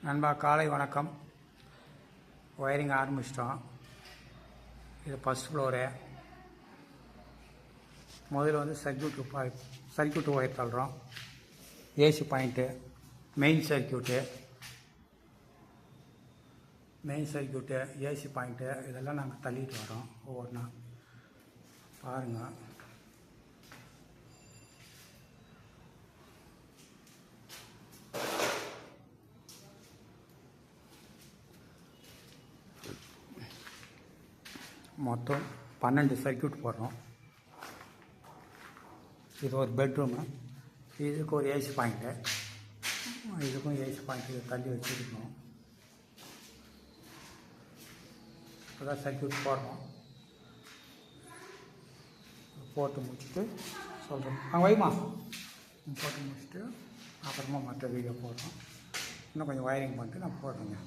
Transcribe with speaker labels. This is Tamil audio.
Speaker 1: நண்பா காலை வணக்கம். ஒயரிங் ஆரம்பிச்சிட்டோம். இது ஃபஸ்ட் ஃப்ளோரு. முதல்ல வந்து சர்க்யூட்டு ஒயர் தள்ளுறோம். AC point, main circuit, AC point இதெல்லாம் நாங்கள் தள்ளிட்டு வரோம் ஒவ்வொன்றா. பாருங்கள். மொத்தம் 12 சர்க்யூட் போடுறோம். இது ஒரு பெட்ரூமு, இதுக்கு ஒரு ஏசி பாயிண்ட்டு, இதுக்கும் ஏசி பாயிண்ட்டு தள்ளி வச்சுருக்கணும். இப்போ தான் சர்க்யூட் போடுறோம். போட்டு முடிச்சுட்டு சொல்கிறோம். வைமா போட்டு முடிச்சுட்டு அப்புறமா மற்ற வீடியோ போடுறோம். இன்னும் கொஞ்சம் ஒயரிங் பண்ணிட்டு நான் போடுறேங்க.